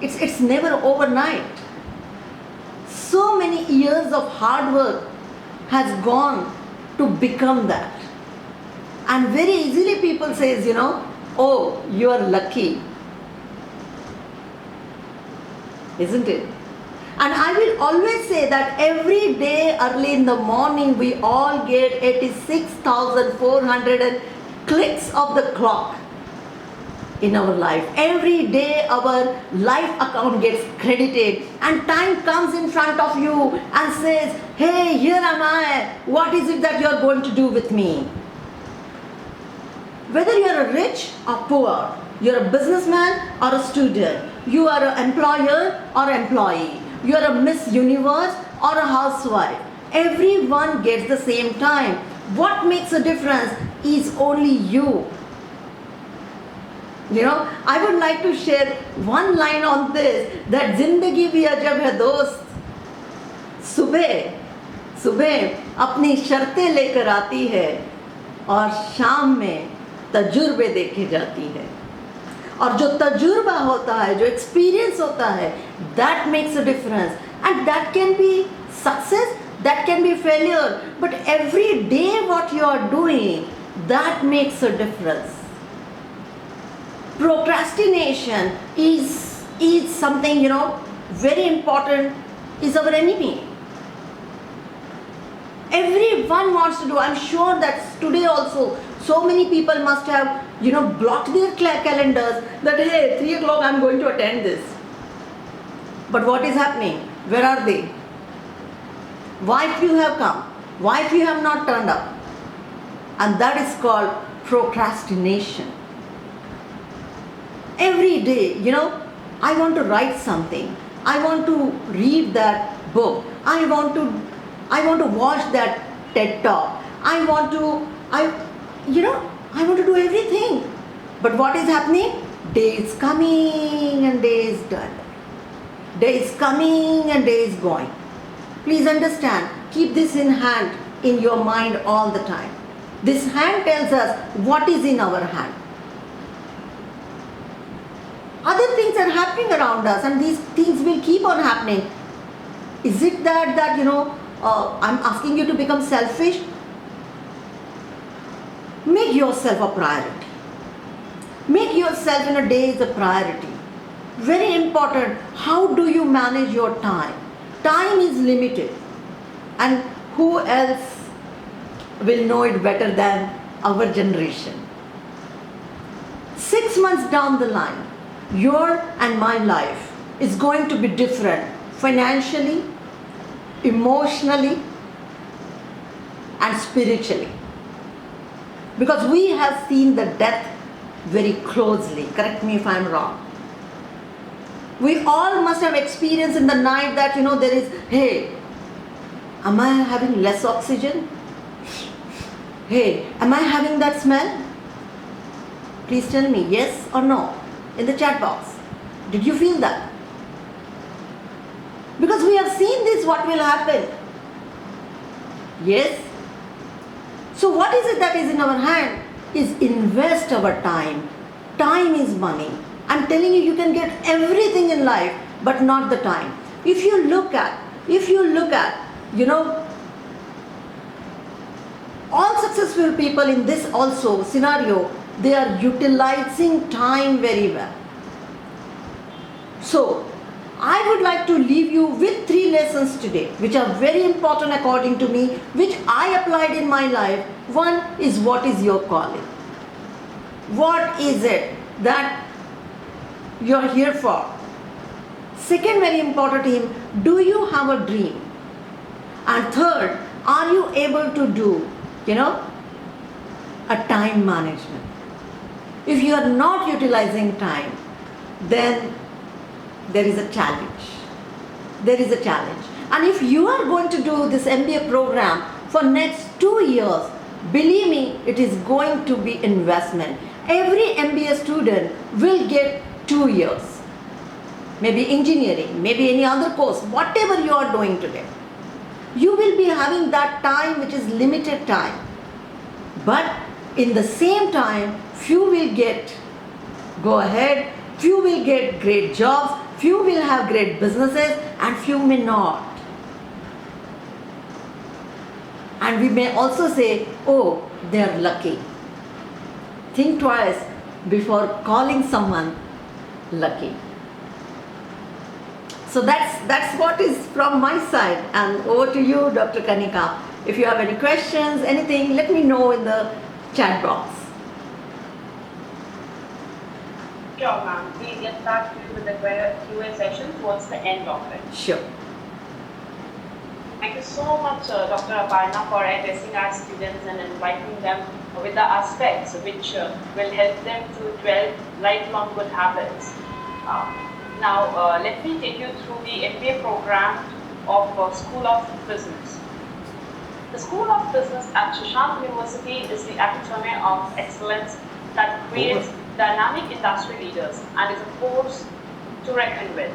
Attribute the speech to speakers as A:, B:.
A: it's never overnight. So many years of hard work has gone to become that. And very easily people says, oh, you are lucky. Isn't it? And I will always say that every day early in the morning we all get 86,400 clicks of the clock in our life. Every day our life account gets credited and time comes in front of you and says, hey, here am I. What is it that you are going to do with me? Whether you are rich or poor, you are a businessman or a student, you are an employer or employee, you are a Miss Universe or a housewife, everyone gets the same time. What makes a difference is only you. I would like to share one line on this, that Zindagi bhi ajab hai dost, सुबह अपनी शर्तें लेकर आती है और शाम में तजुर्बे देखे जाती है. और जो तजुर्बा होता है, जो एक्सपीरियंस होता है, that makes a difference. And that can be success, that can be failure. But every day what you are doing, that makes a difference. Procrastination is something, very important, is our enemy. Everyone wants to do. I'm sure that today also so many people must have, blocked their calendars that, hey, 3 o'clock I'm going to attend this. But what is happening? Where are they? Why few have come? Why few have not turned up? And that is called procrastination. Every day, I want to write something. I want to read that book. I want to watch that TED Talk. I want to do everything. But what is happening? Day is coming and day is done. Day is coming and day is going. Please understand, keep this in hand, in your mind all the time. This hand tells us what is in our hand. Other things are happening around us and these things will keep on happening. Is it that I'm asking you to become selfish? Make yourself a priority. Make yourself in a day is a priority. Very important. How do you manage your time? Time is limited. And who else will know it better than our generation? 6 months down the line, your and my life is going to be different financially, emotionally, and spiritually. Because we have seen the death very closely. Correct me if I'm wrong. We all must have experienced in the night that, there is, hey, am I having less oxygen? Hey, am I having that smell? Please tell me yes or no in the chat box. Did you feel that? Because we have seen this, what will happen. Yes? So what is it that is in our hand? Is invest our time. Time is money. I'm telling you, you can get everything in life, but not the time. If you look at, all successful people in this also scenario, they are utilizing time very well. So, I would like to leave you with 3 lessons today, which are very important according to me, which I applied in my life. One is, what is your calling? What is it that you're here for? Second, very important thing, do you have a dream? And third, are you able to do, a time management? If you are not utilizing time, then there is a challenge. There is a challenge. And if you are going to do this MBA program for next 2 years, believe me, it is going to be investment. Every MBA student will get 2 years. Maybe engineering, maybe any other course, whatever you are doing today. You will be having that time which is limited time. But in the same time, few will go ahead Few will get great jobs, few will have great businesses, and few may not. And we may also say, oh, they are lucky. Think twice before calling someone lucky. So that's what is from my side. And over to you, Dr. Kanika. If you have any questions, anything, let me know in the chat box.
B: Sure, ma'am. We'll get back to you with the Q&A session towards the end of it.
A: Sure.
B: Thank you so much, Dr. Aparna, for addressing our students and enlightening them with the aspects which will help them to develop lifelong good habits. Now, let me take you through the MBA program of School of Business. The School of Business at Shashank University is the epitome of excellence that creates dynamic industry leaders and is a force to reckon with.